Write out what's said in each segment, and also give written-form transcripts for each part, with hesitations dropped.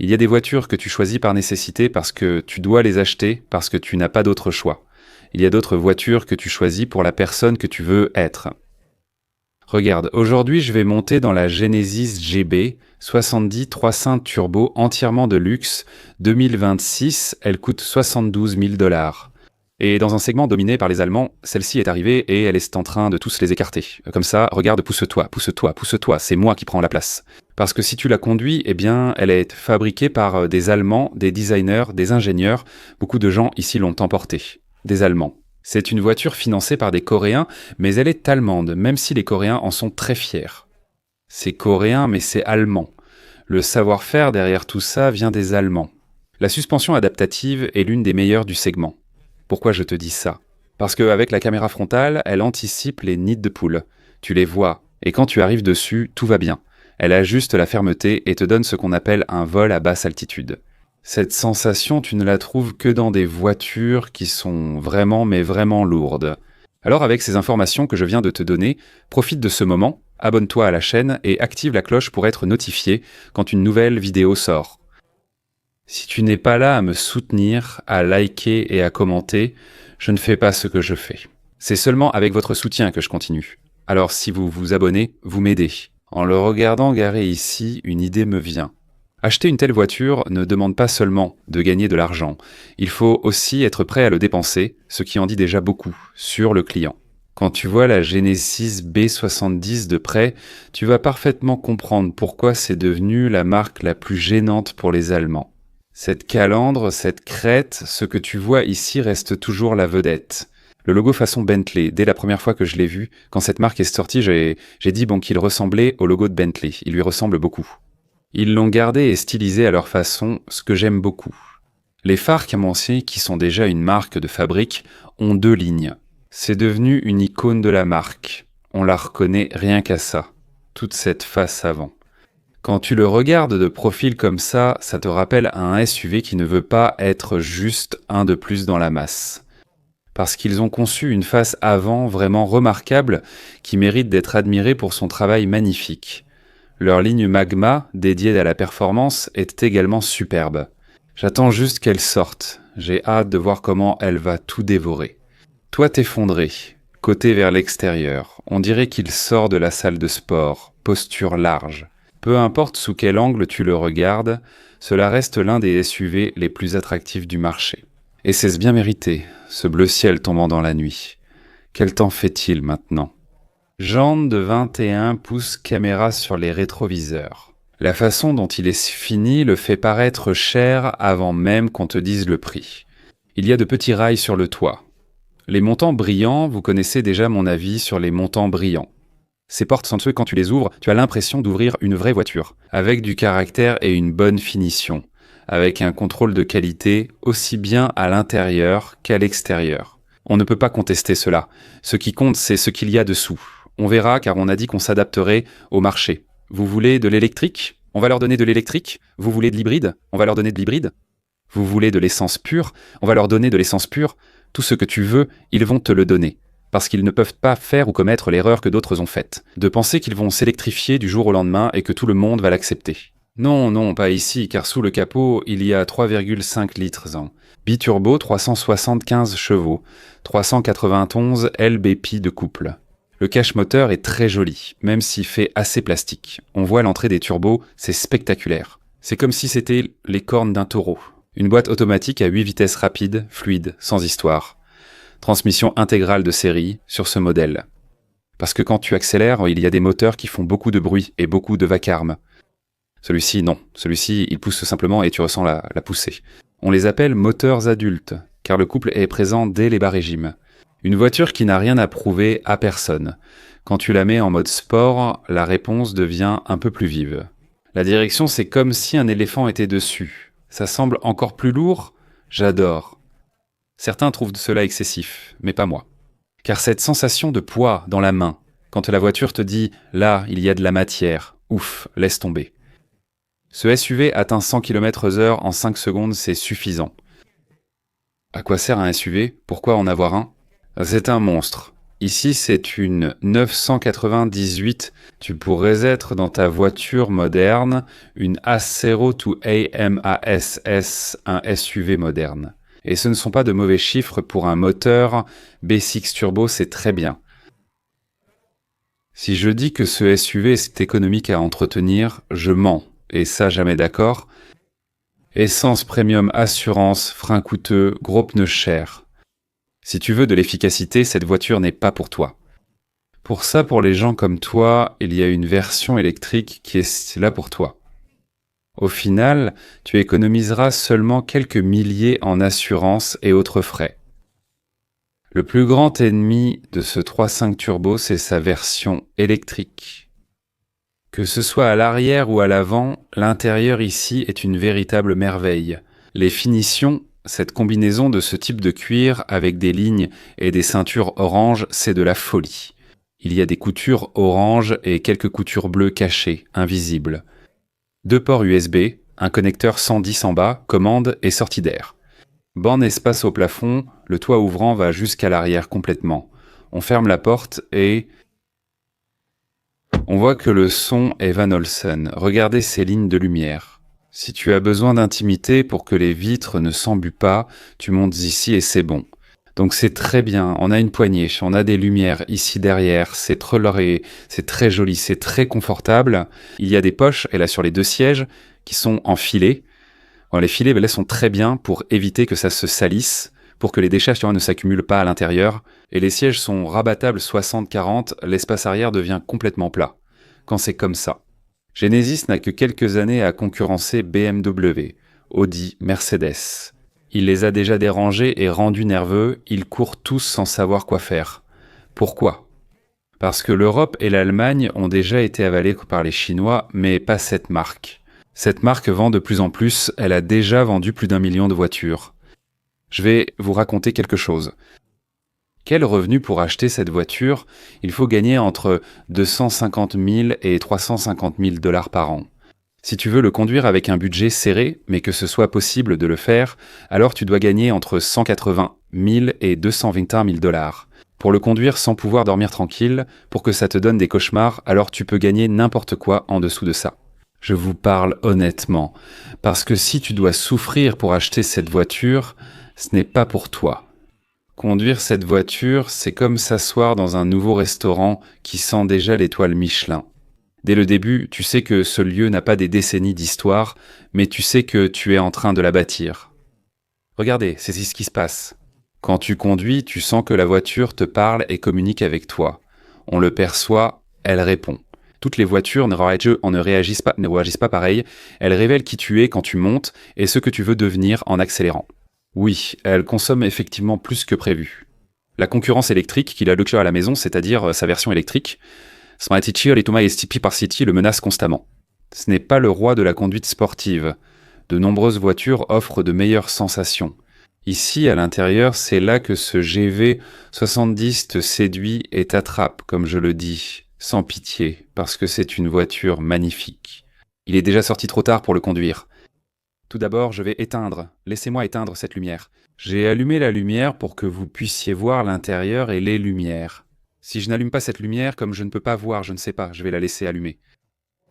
Il y a des voitures que tu choisis par nécessité parce que tu dois les acheter, parce que tu n'as pas d'autre choix. Il y a d'autres voitures que tu choisis pour la personne que tu veux être. Regarde, aujourd'hui je vais monter dans la Genesis GB 70 3.5 Turbo entièrement de luxe, 2026, elle coûte 72 000 $. Et dans un segment dominé par les Allemands, celle-ci est arrivée et elle est en train de tous les écarter. Comme ça, regarde, pousse-toi, pousse-toi, pousse-toi, c'est moi qui prends la place. Parce que si tu la conduis, eh bien, elle est fabriquée par des Allemands, des designers, des ingénieurs. Beaucoup de gens ici l'ont emportée. Des Allemands. C'est une voiture financée par des Coréens, mais elle est allemande, même si les Coréens en sont très fiers. C'est coréen, mais c'est allemand. Le savoir-faire derrière tout ça vient des Allemands. La suspension adaptative est l'une des meilleures du segment. Pourquoi je te dis ça ? Parce qu'avec la caméra frontale, elle anticipe les nids de poules. Tu les vois, et quand tu arrives dessus, tout va bien. Elle ajuste la fermeté et te donne ce qu'on appelle un vol à basse altitude. Cette sensation, tu ne la trouves que dans des voitures qui sont vraiment, mais vraiment lourdes. Alors avec ces informations que je viens de te donner, profite de ce moment, abonne-toi à la chaîne et active la cloche pour être notifié quand une nouvelle vidéo sort. Si tu n'es pas là à me soutenir, à liker et à commenter, je ne fais pas ce que je fais. C'est seulement avec votre soutien que je continue. Alors si vous vous abonnez, vous m'aidez. En le regardant garé ici, une idée me vient. Acheter une telle voiture ne demande pas seulement de gagner de l'argent. Il faut aussi être prêt à le dépenser, ce qui en dit déjà beaucoup, sur le client. Quand tu vois la Genesis B70 de près, tu vas parfaitement comprendre pourquoi c'est devenu la marque la plus gênante pour les Allemands. Cette calandre, cette crête, ce que tu vois ici reste toujours la vedette. Le logo façon Bentley, dès la première fois que je l'ai vu, quand cette marque est sortie, j'ai dit qu'il ressemblait au logo de Bentley. Il lui ressemble beaucoup. Ils l'ont gardé et stylisé à leur façon, ce que j'aime beaucoup. Les phares Camoncier, qui sont déjà une marque de fabrique, ont 2 lignes. C'est devenu une icône de la marque. On la reconnaît rien qu'à ça. Toute cette face avant. Quand tu le regardes de profil comme ça te rappelle un SUV qui ne veut pas être juste un de plus dans la masse. Parce qu'ils ont conçu une face avant vraiment remarquable qui mérite d'être admirée pour son travail magnifique. Leur ligne Magma, dédiée à la performance, est également superbe. J'attends juste qu'elle sorte. J'ai hâte de voir comment elle va tout dévorer. Toi t'effondrer, côté vers l'extérieur. On dirait qu'il sort de la salle de sport, posture large. Peu importe sous quel angle tu le regardes, cela reste l'un des SUV les plus attractifs du marché. Et c'est bien mérité, ce bleu ciel tombant dans la nuit. Quel temps fait-il maintenant ? Jantes de 21 pouces caméra sur les rétroviseurs. La façon dont il est fini le fait paraître cher avant même qu'on te dise le prix. Il y a de petits rails sur le toit. Les montants brillants, vous connaissez déjà mon avis sur les montants brillants. Ces portes sensuelles, quand tu les ouvres, tu as l'impression d'ouvrir une vraie voiture, avec du caractère et une bonne finition, avec un contrôle de qualité aussi bien à l'intérieur qu'à l'extérieur. On ne peut pas contester cela. Ce qui compte, c'est ce qu'il y a dessous. On verra car on a dit qu'on s'adapterait au marché. Vous voulez de l'électrique ? On va leur donner de l'électrique. Vous voulez de l'hybride ? On va leur donner de l'hybride. Vous voulez de l'essence pure ? On va leur donner de l'essence pure. Tout ce que tu veux, ils vont te le donner. Parce qu'ils ne peuvent pas faire ou commettre l'erreur que d'autres ont faite, de penser qu'ils vont s'électrifier du jour au lendemain et que tout le monde va l'accepter. Non, non, pas ici, car sous le capot, il y a 3,5 litres ans. Biturbo 375 chevaux, 391 lbp de couple. Le cache moteur est très joli, même s'il fait assez plastique. On voit l'entrée des turbos, c'est spectaculaire. C'est comme si c'était les cornes d'un taureau. Une boîte automatique à 8 vitesses rapides, fluide, sans histoire. Transmission intégrale de série sur ce modèle. Parce que quand tu accélères, il y a des moteurs qui font beaucoup de bruit et beaucoup de vacarme. Celui-ci, non. Celui-ci, il pousse simplement et tu ressens la poussée. On les appelle moteurs adultes, car le couple est présent dès les bas régimes. Une voiture qui n'a rien à prouver à personne. Quand tu la mets en mode sport, la réponse devient un peu plus vive. La direction, c'est comme si un éléphant était dessus. Ça semble encore plus lourd ? J'adore. Certains trouvent cela excessif, mais pas moi. Car cette sensation de poids dans la main, quand la voiture te dit « là, il y a de la matière », ouf, laisse tomber. Ce SUV atteint 100 km/h en 5 secondes, c'est suffisant. À quoi sert un SUV ? Pourquoi en avoir un ? C'est un monstre. Ici, c'est une 998. Tu pourrais être dans ta voiture moderne, une Acero to AMASS, un SUV moderne. Et ce ne sont pas de mauvais chiffres pour un moteur B6 turbo, c'est très bien. Si je dis que ce SUV est économique à entretenir, je mens, et ça jamais d'accord. Essence premium, assurance, frein coûteux, gros pneus chers. Si tu veux de l'efficacité, cette voiture n'est pas pour toi. Pour ça, pour les gens comme toi, il y a une version électrique qui est là pour toi. Au final, tu économiseras seulement quelques milliers en assurance et autres frais. Le plus grand ennemi de ce 3.5 turbo, c'est sa version électrique. Que ce soit à l'arrière ou à l'avant, l'intérieur ici est une véritable merveille. Les finitions, cette combinaison de ce type de cuir avec des lignes et des ceintures orange, c'est de la folie. Il y a des coutures orange et quelques coutures bleues cachées, invisibles. 2 ports USB, un connecteur 110 en bas, commande et sortie d'air. Borne espace au plafond, le toit ouvrant va jusqu'à l'arrière complètement. On ferme la porte et... on voit que le son est Van Olsen. Regardez ces lignes de lumière. Si tu as besoin d'intimité pour que les vitres ne s'embuent pas, tu montes ici et c'est bon. Donc c'est très bien, on a une poignée, on a des lumières ici derrière, c'est coloré, c'est très joli, c'est très confortable. Il y a des poches, et là sur les 2 sièges, qui sont en filet. Bon, les filets là sont très bien pour éviter que ça se salisse, pour que les déchets ne s'accumulent pas à l'intérieur. Et les sièges sont rabattables 60-40, l'espace arrière devient complètement plat. Quand c'est comme ça. Genesis n'a que quelques années à concurrencer BMW, Audi, Mercedes. Il les a déjà dérangés et rendus nerveux, ils courent tous sans savoir quoi faire. Pourquoi ? Parce que l'Europe et l'Allemagne ont déjà été avalées par les Chinois, mais pas cette marque. Cette marque vend de plus en plus, elle a déjà vendu plus d'1 million de voitures. Je vais vous raconter quelque chose. Quel revenu pour acheter cette voiture ? Il faut gagner entre 250 000 et 350 000 $ par an. Si tu veux le conduire avec un budget serré, mais que ce soit possible de le faire, alors tu dois gagner entre 180 000 et 221 000 $. Pour le conduire sans pouvoir dormir tranquille, pour que ça te donne des cauchemars, alors tu peux gagner n'importe quoi en dessous de ça. Je vous parle honnêtement, parce que si tu dois souffrir pour acheter cette voiture, ce n'est pas pour toi. Conduire cette voiture, c'est comme s'asseoir dans un nouveau restaurant qui sent déjà l'étoile Michelin. Dès le début, tu sais que ce lieu n'a pas des décennies d'histoire, mais tu sais que tu es en train de la bâtir. Regardez, c'est ce qui se passe. Quand tu conduis, tu sens que la voiture te parle et communique avec toi. On le perçoit, elle répond. Toutes les voitures ne réagissent pas pareil, elles révèlent qui tu es quand tu montes et ce que tu veux devenir en accélérant. Oui, elles consomment effectivement plus que prévu. La concurrence électrique qu'il a le à la maison, c'est-à-dire sa version électrique, le menace constamment. Ce n'est pas le roi de la conduite sportive. De nombreuses voitures offrent de meilleures sensations. Ici, à l'intérieur, c'est là que ce GV70 te séduit et t'attrape, comme je le dis, sans pitié, parce que c'est une voiture magnifique. Il est déjà sorti trop tard pour le conduire. Tout d'abord, je vais éteindre. Laissez-moi éteindre cette lumière. J'ai allumé la lumière pour que vous puissiez voir l'intérieur et les lumières. Si je n'allume pas cette lumière, comme je ne peux pas voir, je ne sais pas, je vais la laisser allumer.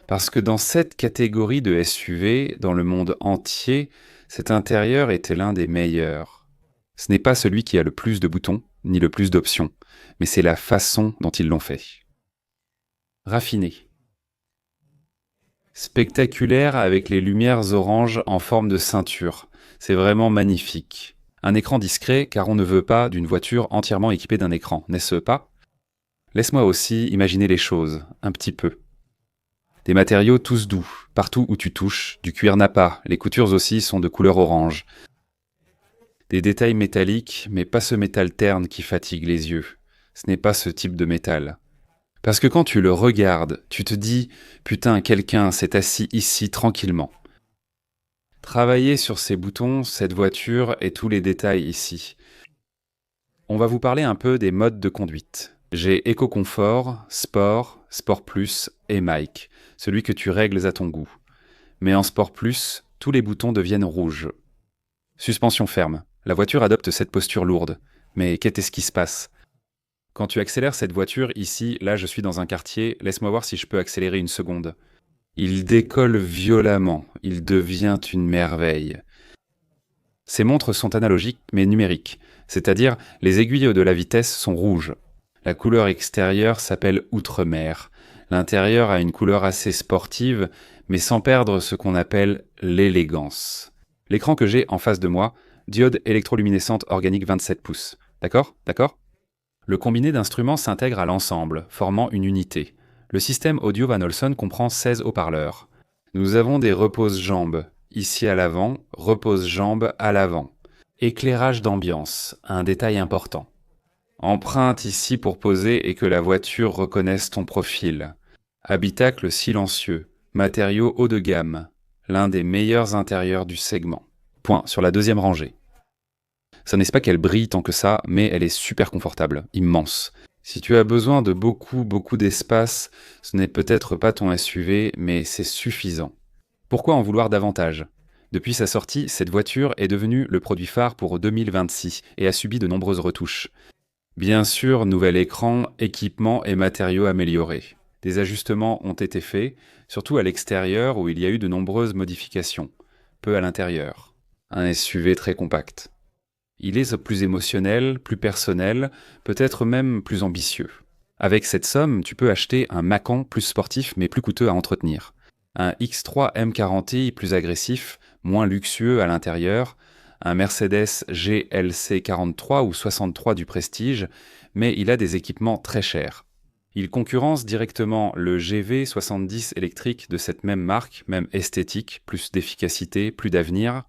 Parce que dans cette catégorie de SUV, dans le monde entier, cet intérieur était l'un des meilleurs. Ce n'est pas celui qui a le plus de boutons, ni le plus d'options, mais c'est la façon dont ils l'ont fait. Raffiné. Spectaculaire avec les lumières oranges en forme de ceinture. C'est vraiment magnifique. Un écran discret car on ne veut pas d'une voiture entièrement équipée d'un écran, n'est-ce pas ? Laisse-moi aussi imaginer les choses, un petit peu. Des matériaux tous doux, partout où tu touches, du cuir nappa, les coutures aussi sont de couleur orange. Des détails métalliques, mais pas ce métal terne qui fatigue les yeux. Ce n'est pas ce type de métal. Parce que quand tu le regardes, tu te dis « Putain, quelqu'un s'est assis ici tranquillement ». Travaillez sur ces boutons, cette voiture et tous les détails ici. On va vous parler un peu des modes de conduite. J'ai Eco-Confort, Sport, Sport Plus et Mike, celui que tu règles à ton goût. Mais en Sport Plus, tous les boutons deviennent rouges. Suspension ferme. La voiture adopte cette posture lourde. Mais qu'est-ce qui se passe ? Quand tu accélères cette voiture, ici, là je suis dans un quartier, laisse-moi voir si je peux accélérer une seconde. Il décolle violemment, il devient une merveille. Ces montres sont analogiques mais numériques, c'est-à-dire les aiguilles de la vitesse sont rouges. La couleur extérieure s'appelle Outremer. L'intérieur a une couleur assez sportive, mais sans perdre ce qu'on appelle l'élégance. L'écran que j'ai en face de moi, diode électroluminescente organique 27 pouces. D'accord? D'accord? Le combiné d'instruments s'intègre à l'ensemble, formant une unité. Le système audio Van Olson comprend 16 haut-parleurs. Nous avons des repose-jambes, ici à l'avant, repose-jambes à l'avant. Éclairage d'ambiance, un détail important. Empreinte ici pour poser et que la voiture reconnaisse ton profil. Habitacle silencieux, matériaux haut de gamme, l'un des meilleurs intérieurs du segment. Point sur la deuxième rangée. Ça n'est pas qu'elle brille tant que ça, mais elle est super confortable, immense. Si tu as besoin de beaucoup d'espace, ce n'est peut-être pas ton SUV, mais c'est suffisant. Pourquoi en vouloir davantage ? Depuis sa sortie, cette voiture est devenue le produit phare pour 2026 et a subi de nombreuses retouches. Bien sûr, nouvel écran, équipement et matériaux améliorés. Des ajustements ont été faits, surtout à l'extérieur où il y a eu de nombreuses modifications. Peu à l'intérieur. Un SUV très compact. Il est plus émotionnel, plus personnel, peut-être même plus ambitieux. Avec cette somme, tu peux acheter un Macan plus sportif mais plus coûteux à entretenir. Un X3 M40i plus agressif, moins luxueux à l'intérieur, un Mercedes GLC 43 ou 63 du Prestige, mais il a des équipements très chers. Il concurrence directement le GV 70 électrique de cette même marque, même esthétique, plus d'efficacité, plus d'avenir.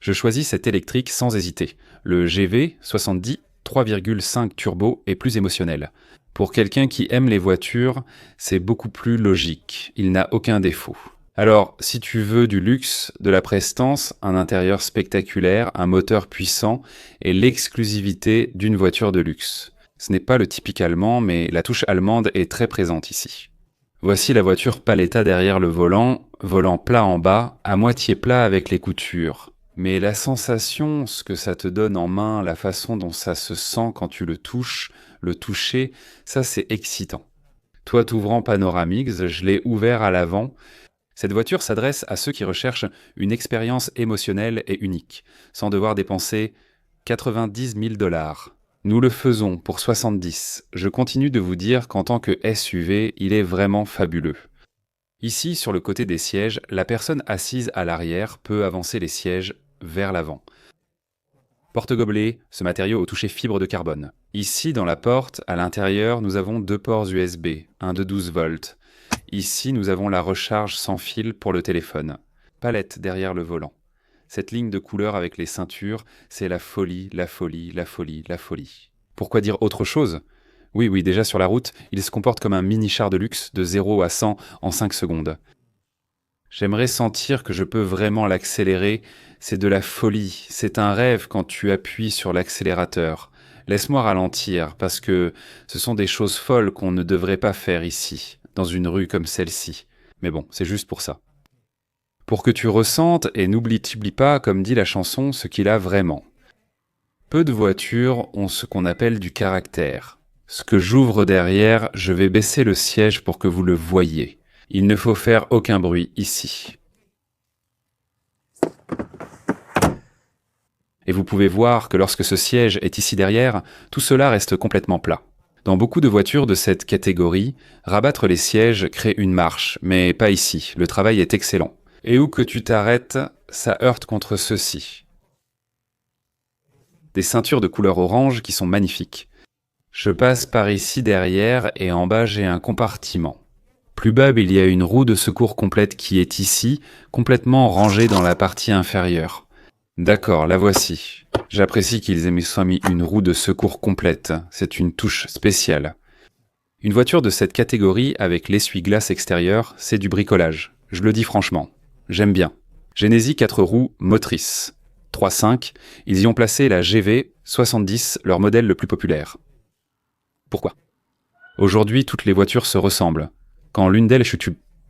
Je choisis cet électrique sans hésiter. Le GV 70 3,5 turbo est plus émotionnel. Pour quelqu'un qui aime les voitures, c'est beaucoup plus logique. Il n'a aucun défaut. Alors, si tu veux du luxe, de la prestance, un intérieur spectaculaire, un moteur puissant et l'exclusivité d'une voiture de luxe. Ce n'est pas le typique allemand, mais la touche allemande est très présente ici. Voici la voiture Paletta derrière le volant, volant plat en bas, à moitié plat avec les coutures. Mais la sensation, ce que ça te donne en main, la façon dont ça se sent quand tu le touches, le toucher, ça c'est excitant. Toit ouvrant panoramique, je l'ai ouvert à l'avant. Cette voiture s'adresse à ceux qui recherchent une expérience émotionnelle et unique, sans devoir dépenser 90 000 $. Nous le faisons pour 70. Je continue de vous dire qu'en tant que SUV, il est vraiment fabuleux. Ici, sur le côté des sièges, la personne assise à l'arrière peut avancer les sièges vers l'avant. Porte-gobelet, ce matériau au toucher fibre de carbone. Ici, dans la porte, à l'intérieur, nous avons 2 ports USB, un de 12 volts. Ici, nous avons la recharge sans fil pour le téléphone. Palette derrière le volant. Cette ligne de couleur avec les ceintures, c'est la folie, la folie, la folie, la folie. Pourquoi dire autre chose ? Oui, déjà sur la route, il se comporte comme un mini-char de luxe de 0 à 100 en 5 secondes. J'aimerais sentir que je peux vraiment l'accélérer, c'est de la folie, c'est un rêve quand tu appuies sur l'accélérateur. Laisse-moi ralentir, parce que ce sont des choses folles qu'on ne devrait pas faire ici, dans une rue comme celle-ci. Mais bon, c'est juste pour ça. Pour que tu ressentes et n'oublie pas, comme dit la chanson, ce qu'il a vraiment. Peu de voitures ont ce qu'on appelle du caractère. Ce que j'ouvre derrière, je vais baisser le siège pour que vous le voyiez. Il ne faut faire aucun bruit ici. Et vous pouvez voir que lorsque ce siège est ici derrière, tout cela reste complètement plat. Dans beaucoup de voitures de cette catégorie, rabattre les sièges crée une marche, mais pas ici, le travail est excellent. Et où que tu t'arrêtes, ça heurte contre ceci. Des ceintures de couleur orange qui sont magnifiques. Je passe par ici derrière et en bas j'ai un compartiment. Plus bas, il y a une roue de secours complète qui est ici, complètement rangée dans la partie inférieure. D'accord, la voici. J'apprécie qu'ils aient mis une roue de secours complète, c'est une touche spéciale. Une voiture de cette catégorie avec l'essuie-glace extérieur, c'est du bricolage. Je le dis franchement, j'aime bien. Genesis 4 roues motrices. 3.5, ils y ont placé la GV 70, leur modèle le plus populaire. Pourquoi ? Aujourd'hui, toutes les voitures se ressemblent. Quand l'une d'elles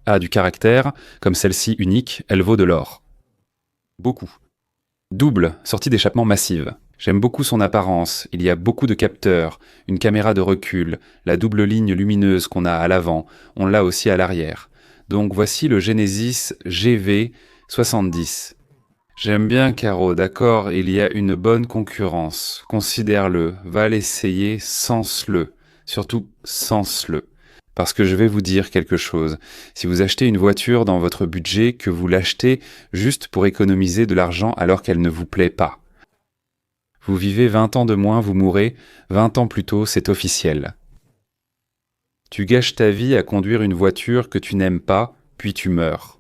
a du caractère, comme celle-ci unique, elle vaut de l'or. Beaucoup. Double, sortie d'échappement massive. J'aime beaucoup son apparence, il y a beaucoup de capteurs, une caméra de recul, la double ligne lumineuse qu'on a à l'avant, on l'a aussi à l'arrière. Donc voici le Genesis GV70. J'aime bien Caro, d'accord, il y a une bonne concurrence. Considère-le, va l'essayer, sens-le. Surtout, sens-le. Parce que je vais vous dire quelque chose. Si vous achetez une voiture dans votre budget, que vous l'achetez juste pour économiser de l'argent alors qu'elle ne vous plaît pas. Vous vivez 20 ans de moins, vous mourrez, 20 ans plus tôt, c'est officiel. Tu gâches ta vie à conduire une voiture que tu n'aimes pas, puis tu meurs.